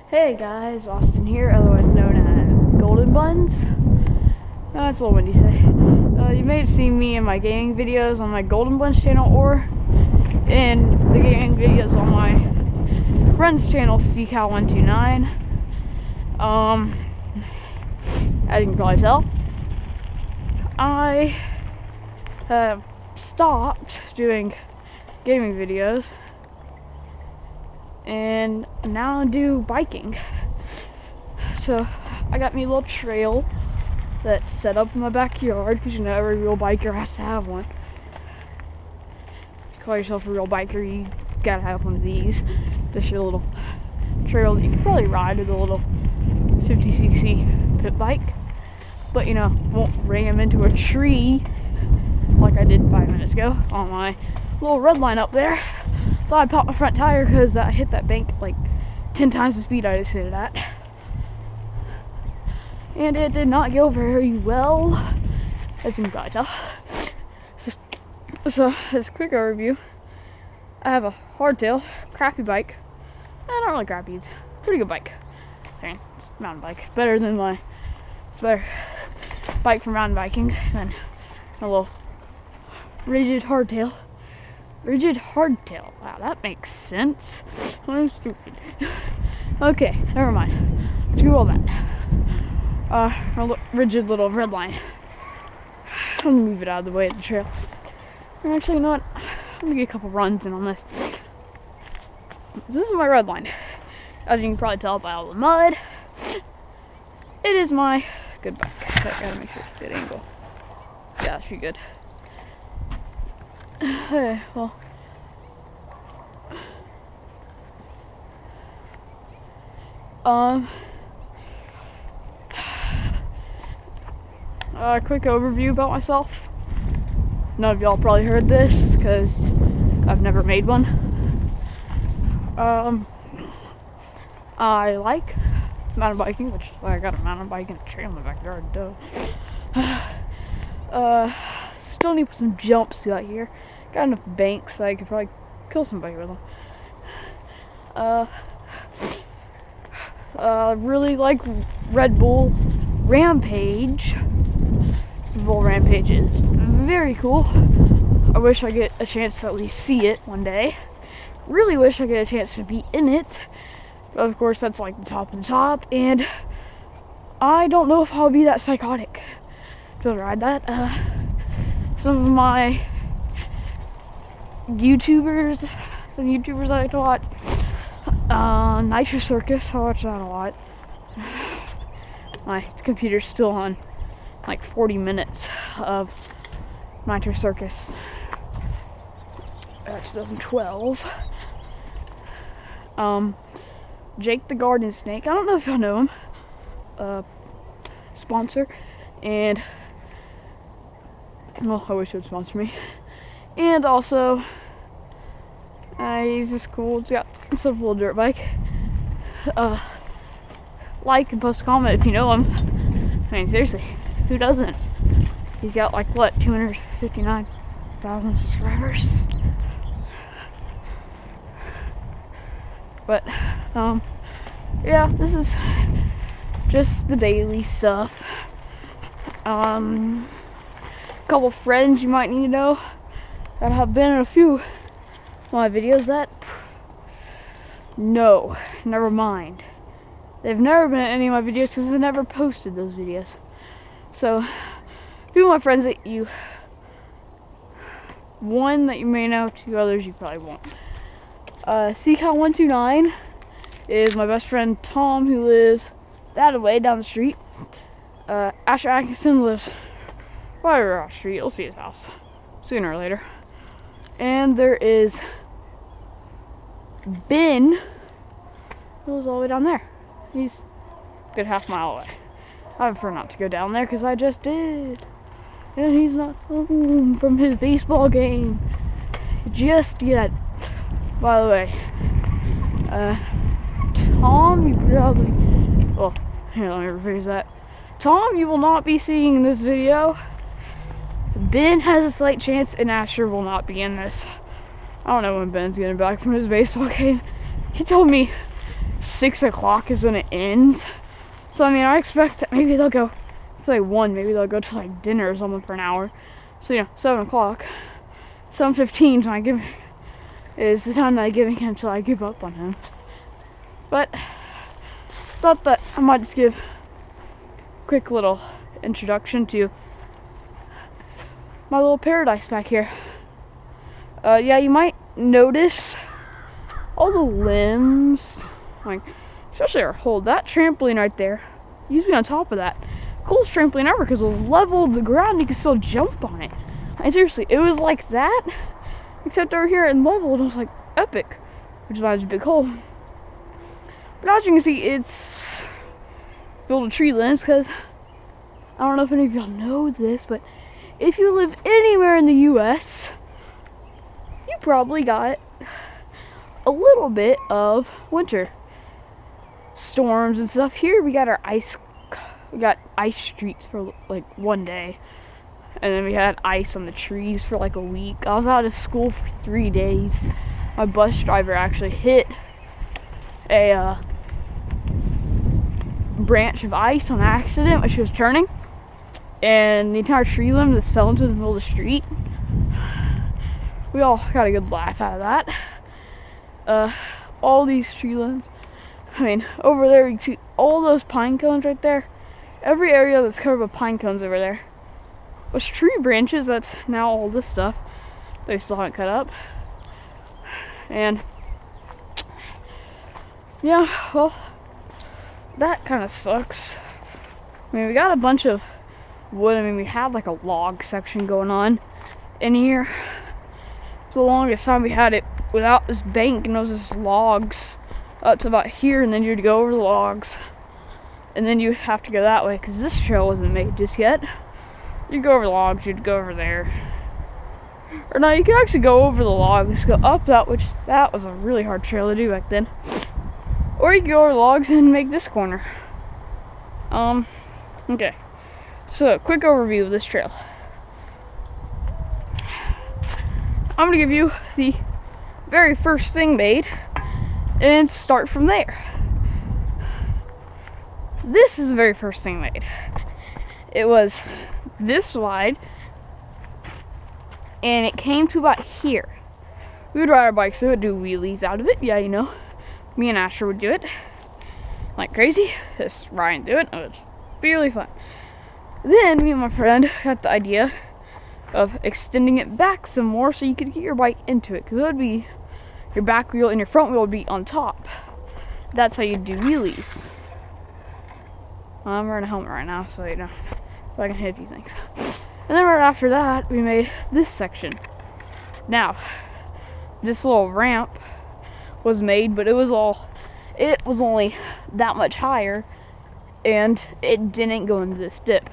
Hey guys, Austin here, otherwise known as Golden Buns. That's a little windy to say. You may have seen me in my gaming videos on my Golden Buns channel or in the gaming videos on my friend's channel, CCal129. As you can probably tell, I have stopped doing gaming videos and now I do biking. So I got me a little trail that's set up in my backyard, because you know every real biker has to have one. If you call yourself a real biker, you gotta have one of these. Just your little trail that you can probably ride with a little 50cc pit bike, but you know, won't ram into a tree like I did 5 minutes ago on my little red line up there. Thought I popped my front tire because I hit that bank like 10 times the speed I just hit it at. And it did not go very well, as you can probably tell. So as a quick overview, I have a hardtail, crappy bike. Not really crappy, it's a pretty good bike. I mean, it's a mountain bike. Better bike for mountain biking than a little rigid hardtail. Wow, that makes sense. I'm stupid. Okay, never mind. Do all that. Rigid little red line. I'm gonna move it out of the way of the trail. And actually, you know what? I'm gonna get a couple runs in on this. This is my red line. As you can probably tell by all the mud, it is my good bike. I gotta make sure it's a good angle. Yeah, it's pretty good. Okay, well. Quick overview about myself. None of y'all probably heard this, because I've never made one. I like mountain biking, which is why I got a mountain bike and a trail in my backyard, duh. Still need to put some jumps out here. Got enough banks that I could probably kill somebody with them. Really like Red Bull Rampage. Red Bull Rampage is very cool. I wish I get a chance to at least see it one day. Really wish I get a chance to be in it. But of course, that's like the top of the top, and I don't know if I'll be that psychotic to ride that. Some of my YouTubers I like to watch. Nitro Circus, I watch that a lot. My computer's still on like 40 minutes of Nitro Circus. 2012. Jake the Garden Snake, I don't know if y'all know him. Sponsor. And well, I wish he would sponsor me. And also, he's just cool. He's got himself a little dirt bike. Like and post a comment if you know him. I mean, seriously, who doesn't? He's got like what, 259,000 subscribers. But yeah, this is just the daily stuff. Couple friends you might need to know that have been in a few of my videos that no, never mind. They've never been in any of my videos because I never posted those videos. So, few of my friends that you, one that you may know, two others you probably won't. CCal129 is my best friend Tom, who lives that way down the street. Asher Atkinson lives right across the street. You'll see his house sooner or later. And there is Ben, who lives all the way down there. He's a good half mile away. I prefer not to go down there because I just did. And he's not home from his baseball game just yet. By the way, Tom, you probably, well, here, let me rephrase that. Tom, you will not be seeing in this video. Ben has a slight chance, and Asher will not be in this. I don't know when Ben's getting back from his baseball game. He told me 6 o'clock is when it ends. So I mean, I expect that maybe they'll go for like 1, maybe they'll go to like dinner or something for an hour. So 7 o'clock, 7:15 is the time that I'm giving him till I give up on him. But thought that I might just give a quick little introduction to my little paradise back here. Yeah, you might notice all the limbs, like especially our hole. That trampoline right there used to be on top of that. Coolest trampoline ever because it was leveled the ground. You could still jump on it. And seriously, it was like that, except over here and leveled. It was like epic, which is why it's a big hole. But as you can see, it's built of tree limbs because I don't know if any of y'all know this, but if you live anywhere in the U.S., you probably got a little bit of winter storms and stuff. Here we got ice streets for like 1 day, and then we had ice on the trees for like a week. I was out of school for 3 days. My bus driver actually hit a branch of ice on accident when she was turning, and the entire tree limb just fell into the middle of the street. We all got a good laugh out of that. All these tree limbs, I mean, over there you can see all those pine cones right there. Every area that's covered with pine cones over there was tree branches. That's now all this stuff they still haven't cut up. And yeah, well, that kind of sucks. I mean, we got a bunch of wood. I mean, we had like a log section going on in here. For the longest time we had it without this bank, and it was just logs up to about here, and then you'd go over the logs, and then you'd have to go that way because this trail wasn't made just yet. You'd go over the logs, you'd go over there. Or no, you could actually go over the logs, go up that, which that was a really hard trail to do back then. Or you could go over the logs and make this corner. Okay. So, quick overview of this trail. I'm gonna give you the very first thing made and start from there. This is the very first thing made. It was this wide, and it came to about here. We would ride our bikes, so we would do wheelies out of it. Yeah, you know, me and Asher would do it like crazy. Just ride and do it. It was really fun. Then me and my friend got the idea of extending it back some more so you could get your bike into it, because it would be your back wheel and your front wheel would be on top. That's how you do wheelies. I'm wearing a helmet right now, so you know, so I can hit a few things. And then right after that, we made this section. Now, this little ramp was made, but it was only that much higher, and it didn't go into this dip.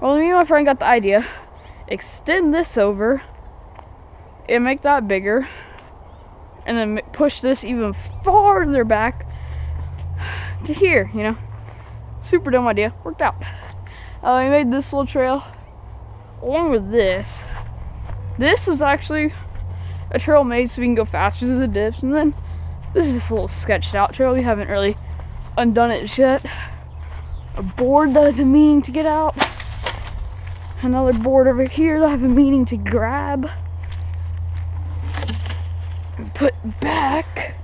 Well, me and my friend got the idea, extend this over and make that bigger, and then push this even farther back to here, you know. Super dumb idea, worked out. We made this little trail along with this. This was actually a trail made so we can go faster through the dips, and then this is just a little sketched out trail. We haven't really undone it yet. A board that I've been meaning to get out. Another board over here that I've been meaning to grab and put back.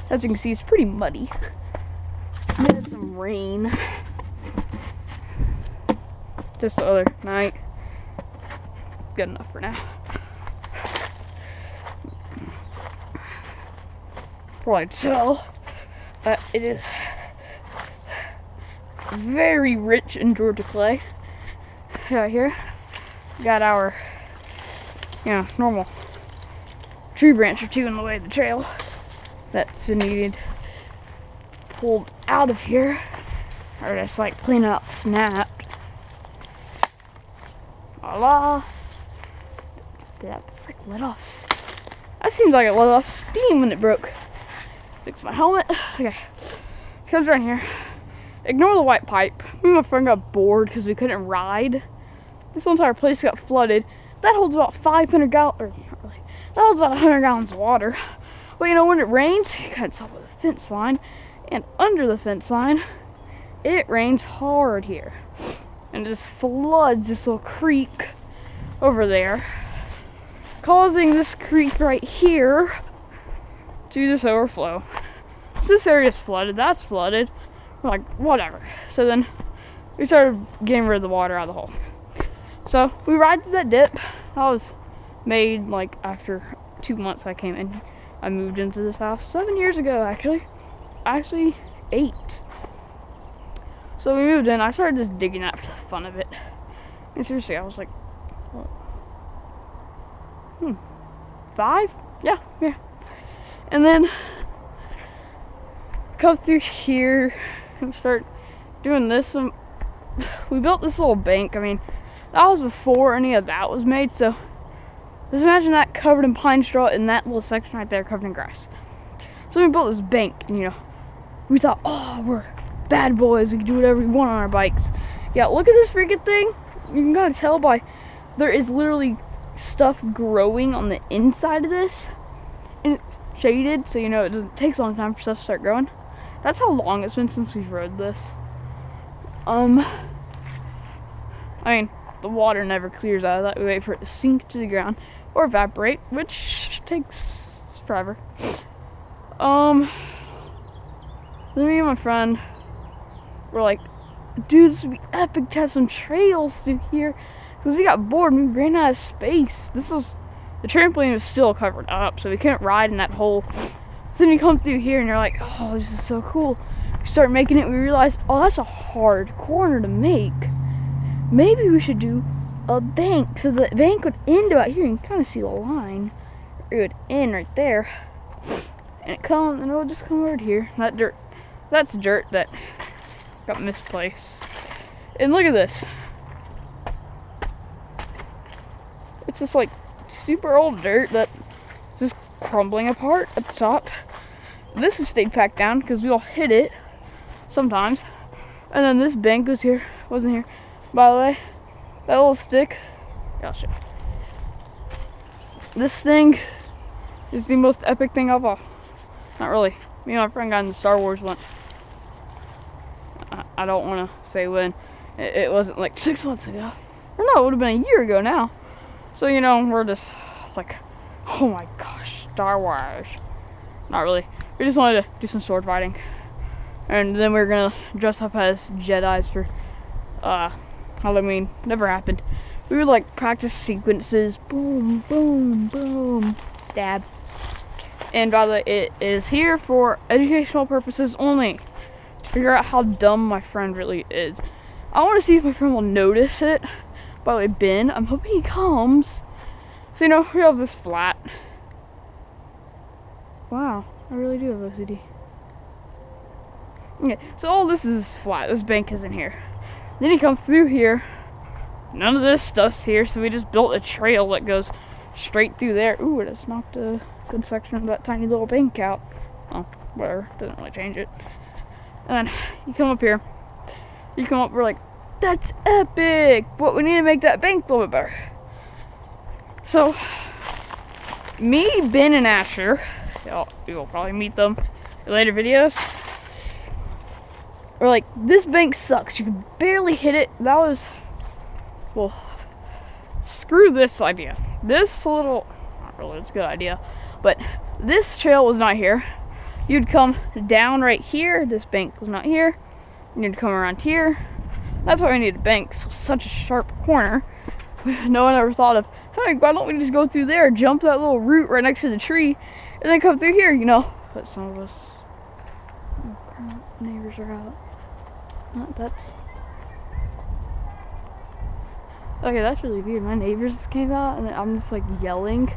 As you can see, it's pretty muddy. We had some rain just the other night. Good enough for now. Probably tell that it is very rich in Georgia clay. Right here, got our, you know, normal tree branch or two in the way of the trail that's been needed pulled out of here, or just like plain out snapped. Voila! That just like let off. That seems like it let off steam when it broke. Fix my helmet. Okay, comes right here. Ignore the white pipe. Me and my friend got bored because we couldn't ride. This whole entire place got flooded. That holds about 500 gallons, or not really, that holds about 100 gallons of water. But you know, when it rains, you gotta tell by the fence line, and under the fence line, it rains hard here. And it just floods this little creek over there, causing this creek right here to just overflow. So this area's flooded, that's flooded. We're like, whatever. So then we started getting rid of the water out of the hole. So we ride to that dip. That was made like after 2 months I came in. I moved into this house 7 years ago, actually 8. So we moved in. I started just digging that for the fun of it. And seriously, I was like, what? 5? Yeah. And then come through here and start doing this. We built this little bank. I mean, that was before any of that was made. So just imagine that covered in pine straw and that little section right there covered in grass. So we built this bank, and you know, we thought, oh, we're bad boys, we can do whatever we want on our bikes. Yeah, look at this freaking thing. You can kind of tell by, there is literally stuff growing on the inside of this, and it's shaded, so you know it doesn't take a long time for stuff to start growing. That's how long it's been since we've rode this. I mean, the water never clears out of that. We wait for it to sink to the ground or evaporate, which takes forever. Then me and my friend were like, dude, this would be epic to have some trails through here, because we got bored and we ran out of space. The trampoline was still covered up, so we couldn't ride in that hole. So then you come through here and you're like, oh, this is so cool. We start making it, we realized, oh, that's a hard corner to make. Maybe we should do a bank. So the bank would end about here. You can kind of see the line. It would end right there. And it would just come over here. That's dirt that got misplaced. And look at this. It's just like super old dirt that's just crumbling apart at the top. This has stayed packed down because we all hit it sometimes. And then this bank wasn't here. By the way, that little stick, I'll show you. This thing is the most epic thing of all. Not really. Me and my friend got into Star Wars once. I don't want to say when. It wasn't like 6 months ago. Or no, it would have been a year ago now. So, you know, we're just like, oh my gosh, Star Wars. Not really. We just wanted to do some sword fighting. And then we were going to dress up as Jedis for Halloween. Never happened. We would like practice sequences. Boom, boom, boom. Stab. And by the way, it is here for educational purposes only. To figure out how dumb my friend really is. I want to see if my friend will notice it. By the way, Ben, I'm hoping he comes. So, you know, we have this flat. Wow, I really do have OCD. Okay, so all this is flat. This bank isn't here. Then you come through here. None of this stuff's here, so we just built a trail that goes straight through there. Ooh, it just knocked a good section of that tiny little bank out. Oh, whatever. Doesn't really change it. And then you come up here. You come up, we're like, that's epic! But we need to make that bank a little bit better. So, me, Ben, and Asher, you'll probably meet them in later videos. We're like, this bank sucks. You can barely hit it. That was, well, screw this idea. This little, not really, it's a good idea, but this trail was not here. You'd come down right here. This bank was not here. You'd come around here. That's why we need a bank. So such a sharp corner. No one ever thought of, hey, why don't we just go through there, jump that little root right next to the tree, and then come through here, you know? But some of us, neighbors are out. That's okay, that's really weird. My neighbors just came out and I'm just like yelling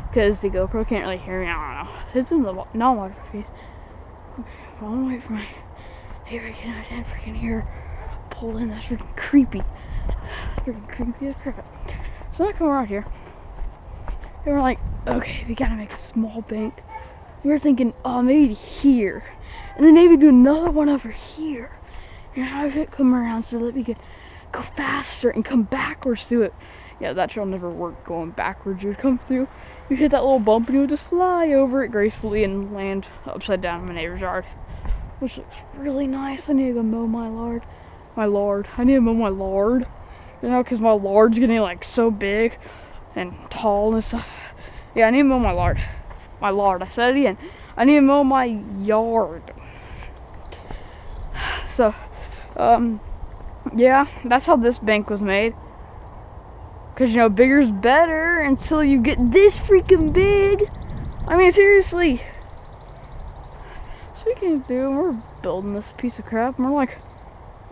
because the GoPro can't really hear me. I don't know. It's in the non-waterproof case. Okay, well, I'm waiting for my neighbor to get out and freaking hear pull in. That's freaking creepy. That's freaking creepy as crap. So I come around here and we're like, okay, we gotta make a small bank. We were thinking, oh, maybe here, and then maybe do another one over here. And have it come around so that we could go faster and come backwards through it. Yeah, that trail never worked going backwards. You would come through, you hit that little bump and you would just fly over it gracefully and land upside down in my neighbor's yard, which looks really nice. I need to go mow my lard. I need to mow my lard, you know, because my lard's getting like so big and tall and stuff. Yeah, I need to mow my lard. I said it again. I need to mow my yard. So, yeah, that's how this bank was made. Because, you know, bigger's better until you get this freaking big. I mean, seriously. So we came through and we're building this piece of crap. And we're like,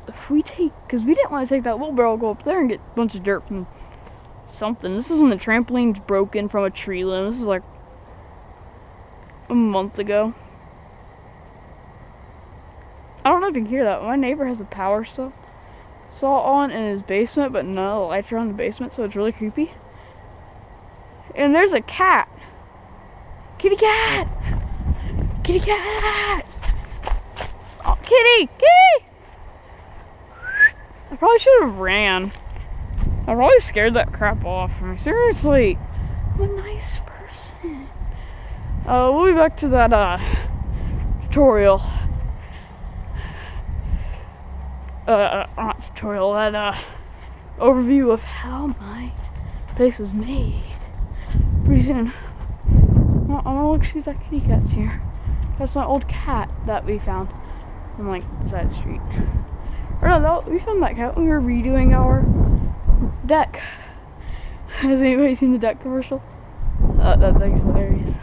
if we take, because we didn't want to take that wheelbarrow, go up there and get a bunch of dirt from something. This is when the trampoline's broken from a tree limb. This is like a month ago. I don't know if you can hear that. My neighbor has a power saw on in his basement, but none of the lights are on in the basement, so it's really creepy. And there's a cat. Kitty cat! Kitty cat! Oh, kitty! Kitty! I probably should have ran. I probably scared that crap off from me. Seriously. I'm a nice person. We'll be back to that, tutorial. Not tutorial, that, overview of how my place was made. Pretty soon. I'm gonna look see if that kitty cat's here. That's my old cat that we found on, like, the side of the street. Or no, we found that cat when we were redoing our deck. Has anybody seen the deck commercial? That thing's hilarious.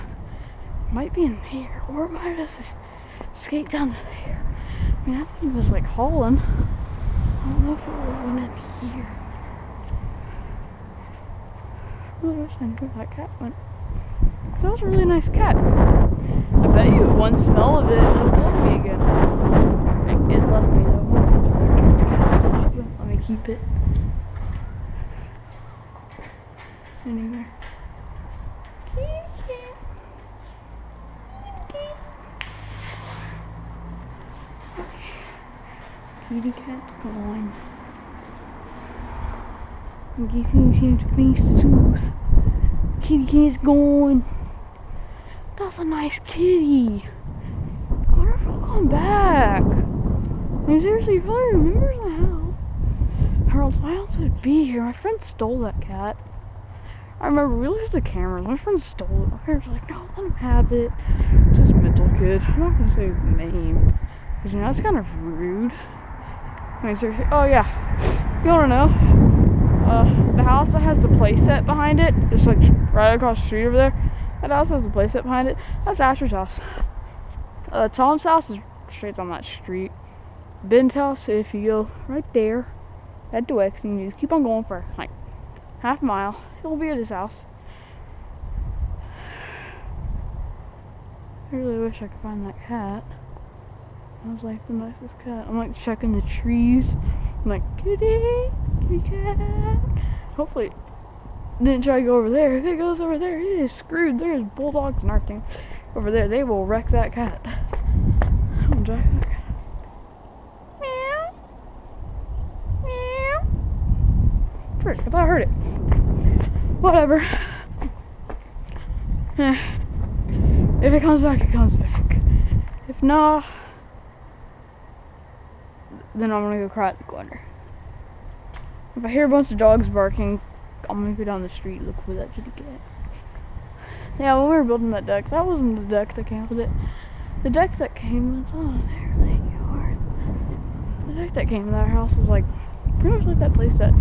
Might be in here, or it might have just escaped down to there. I mean, that thing was like hauling. I don't know if it went in here. I really wish I knew where that cat went. That was a really nice cat. I bet you one smell of it, it'll love me again. It left me though. It wouldn't let me keep it anywhere. Kitty cat's gone. I'm guessing he seems to clean his tooth. Kitty cat's gone. That's a nice kitty. I wonder if he'll come back. I mean, seriously, he probably remembers the house. Harold, why else would it be here? My friend stole that cat. I remember we looked at the cameras. My friend stole it. My parents were like, no, let him have it. It's just a mental kid. I'm not going to say his name. Because, you know, that's kind of rude. I mean, seriously. Oh, yeah. You want to know? The house that has the playset behind it, just like right across the street over there, that house has the playset behind it. That's Asher's house. Tom's house is straight on that street. Ben's house, if you go right there, that direction, you just keep on going for like half a mile, he'll be at his house. I really wish I could find that cat. That was like the nicest cat. I'm like checking the trees. I'm like, kitty cat. Hopefully it didn't try to go over there. If it goes over there, it is screwed. There's bulldogs and everything over there. They will wreck that cat. I'm gonna drive that cat. Meow. Meow. First, I thought I heard it. Whatever. If it comes back, it comes back. If not, then I'm gonna go cry at the corner. If I hear a bunch of dogs barking, I'm gonna go down the street and look for that kitty cat. Yeah, when we were building that deck, that wasn't the deck that came with it. The deck that came with, oh, there they are. The deck that came with our house was like, pretty much like that place that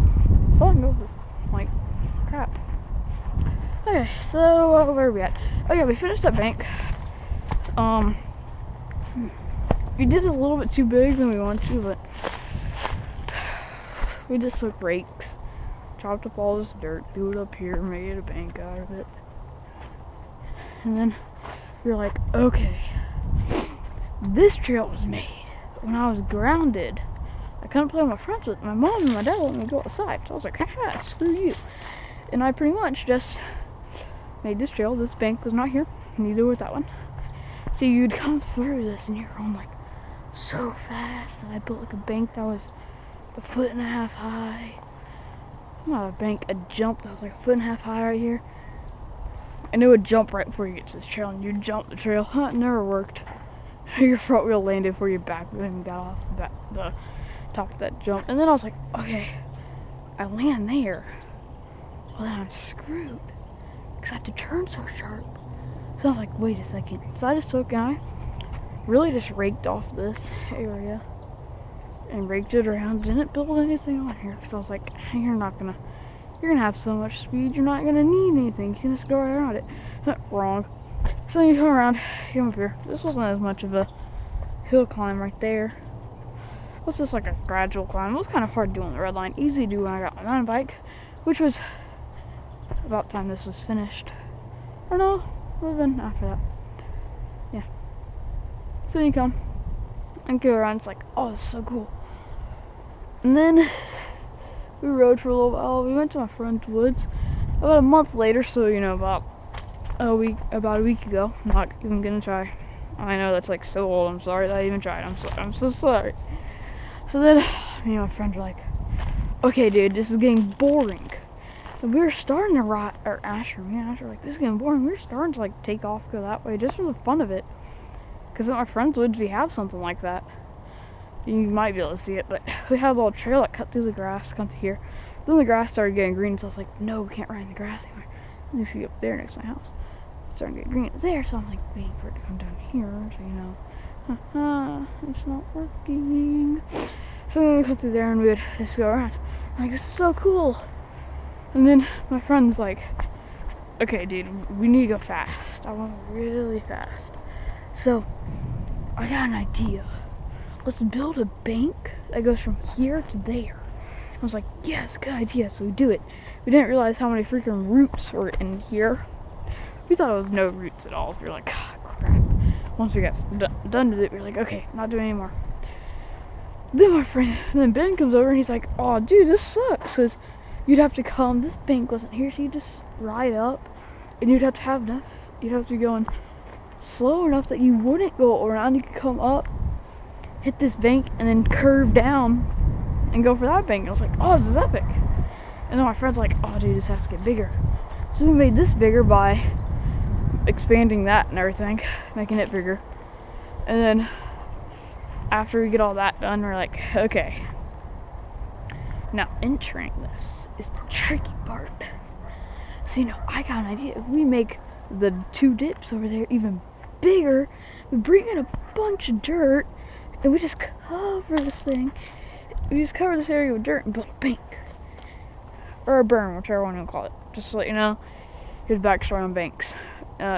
falling over. Like, crap. Okay, so, where are we at? Oh yeah, we finished that bank. We did it a little bit too big than we wanted to, but we just took rakes, chopped up all this dirt, threw it up here, made a bank out of it. And then we were like, okay, this trail was made when I was grounded. I couldn't play with my friends with my mom and my dad let me go outside. So I was like, haha, screw you. And I pretty much just made this trail. This bank was not here, neither was that one. So you'd come through this and you're going like so fast. And I built like a bank that was 1.5 feet high. Not a bank, a jump that was like 1.5 feet high right here. and it would jump right before you get to the trail, and you jump the trail. It never worked. Your front wheel landed before your back wheel even got off the top of that jump. And then I was like, okay, I land there. Well, then I'm screwed, because I have to turn so sharp. So I was like, wait a second. So I just took and I really just raked off this area and raked it around. Didn't build anything on here, because I was like, you're gonna have so much speed, you're not gonna need anything. You can just go right around it. Wrong. So you come around, you come up here. This wasn't as much of a hill climb right there. What's this, like a gradual climb? It was kind of hard doing the red line. Easy to do when I got my mountain bike, which was about time this was finished. Or no, it would have been after that. Yeah. So you come and go around. It's like, oh, this is so cool. And then we rode for a little while. We went to my friend's woods about a month later. So you know, about a week ago. I'm not even gonna try. I know that's like so old. I'm sorry that I even tried. I'm so sorry. So then me and my friend were like, okay, dude, this is getting boring. And we were starting to ride, or Asher, me and Asher were like, this is getting boring. We were starting to like take off, go that way, just for the fun of it. Because at my friend's woods, we have something like that. You might be able to see it, but we had a little trail that cut through the grass, come to here. Then the grass started getting green, so I was like, no, we can't ride in the grass anymore. You see up there next to my house, it's starting to get green there, so I'm like waiting for it to come down here, so you know, it's not working. So we come through there and we would just go around. I'm like, this is so cool. And then my friend's like, okay, dude, we need to go fast. I want really fast. So I got an idea. Let's build a bank that goes from here to there. I was like, yes, good idea. So we do it. We didn't realize how many freaking roots were in here. We thought it was no roots at all. We were like, ah, crap. Once we got done with it, we were like, okay, not doing anymore. Then Ben comes over and he's like, oh, dude, this sucks. Because you'd have to come, this bank wasn't here, so you just ride up. And you'd have to have enough, you'd have to be going slow enough that you wouldn't go around. You could come up, hit this bank, and then curve down and go for that bank. And I was like, oh, this is epic. And then my friend's like, oh, dude, this has to get bigger. So we made this bigger by expanding that and everything, making it bigger. And then after we get all that done, we're like, okay, now entering this is the tricky part. So, you know, I got an idea. If we make the two dips over there even bigger, we bring in a bunch of dirt and we just cover this thing. We just cover this area with dirt and build a bank. Or a berm, whichever one you call it. Just to let you know, here's backstory on banks.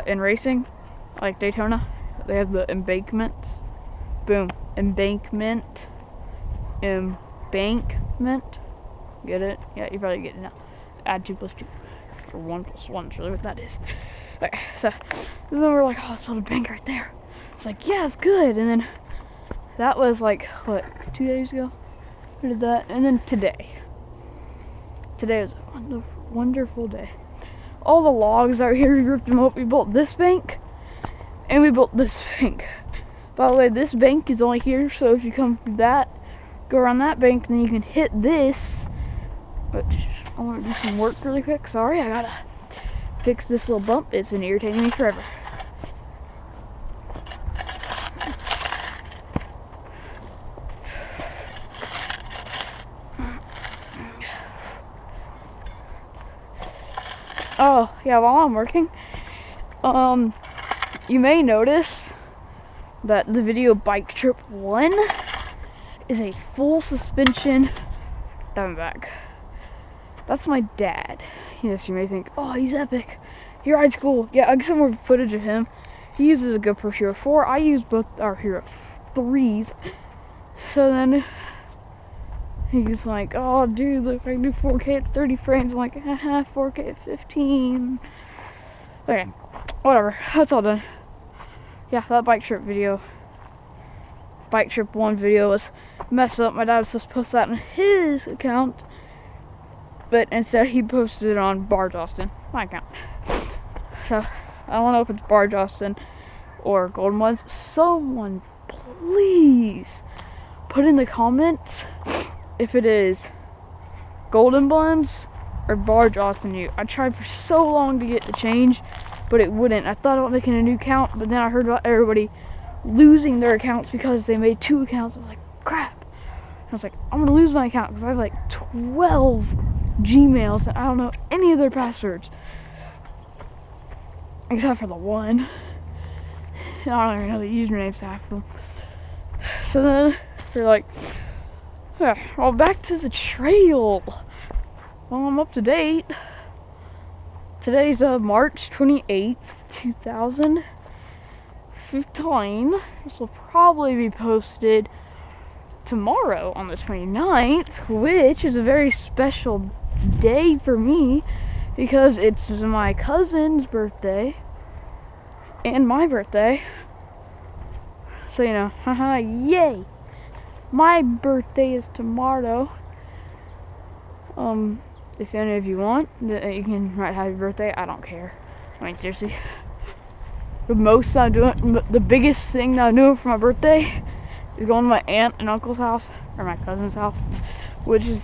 In racing, like Daytona, they have the embankments. Boom. Embankment. Embankment. Get it? Yeah, you probably get it now. Add 2 plus 2. Or 1 plus 1 is really what that is. Okay, so then we're like, oh, let's build a bank right there. It's like, yeah, it's good. And then that was like, what, 2 days ago? We did that. And then today. Today was a wonderful day. All the logs out here, we ripped them up. We built this bank, and we built this bank. By the way, this bank is only here, so if you come through that, go around that bank, then you can hit this. Which, I want to do some work really quick. Sorry, I gotta fix this little bump. It's been irritating me forever. Oh, yeah, while I'm working, you may notice that the video Bike Trip 1 is a full suspension Diamondback. That's my dad. Yes, you may think, oh, he's epic. He rides cool. Yeah, I get some more footage of him. He uses a GoPro Hero 4. I use both our Hero 3s. So then he's like, oh, dude, look, I can do 4K at 30 frames. I'm like, haha, 4K at 15. Okay, whatever. That's all done. Yeah, that Bike Trip video, Bike Trip 1 video was messed up. My dad was supposed to post that on his account, but instead he posted it on Barge Austin, my account. So, I don't know if it's Barge Austin or Golden Ones. Someone please put in the comments if it is Golden Buns or Barge Austin. I tried for so long to get the change, but it wouldn't. I thought about making a new account, but then I heard about everybody losing their accounts because they made 2 accounts. I was like, crap. I was like, I'm gonna lose my account because I have like 12 Gmails and I don't know any of their passwords except for the one. I don't even know the usernames to half of them. So then we're like, well, back to the trail. Well, I'm up to date. Today's March 28th, 2015. This will probably be posted tomorrow on the 29th, which is a very special day for me because it's my cousin's birthday and my birthday. So, you know, haha, yay! My birthday is tomorrow. If any of you want, you can write happy birthday. I don't care. I mean, seriously. The biggest thing that I'm doing for my birthday is going to my aunt and uncle's house, or my cousin's house, which is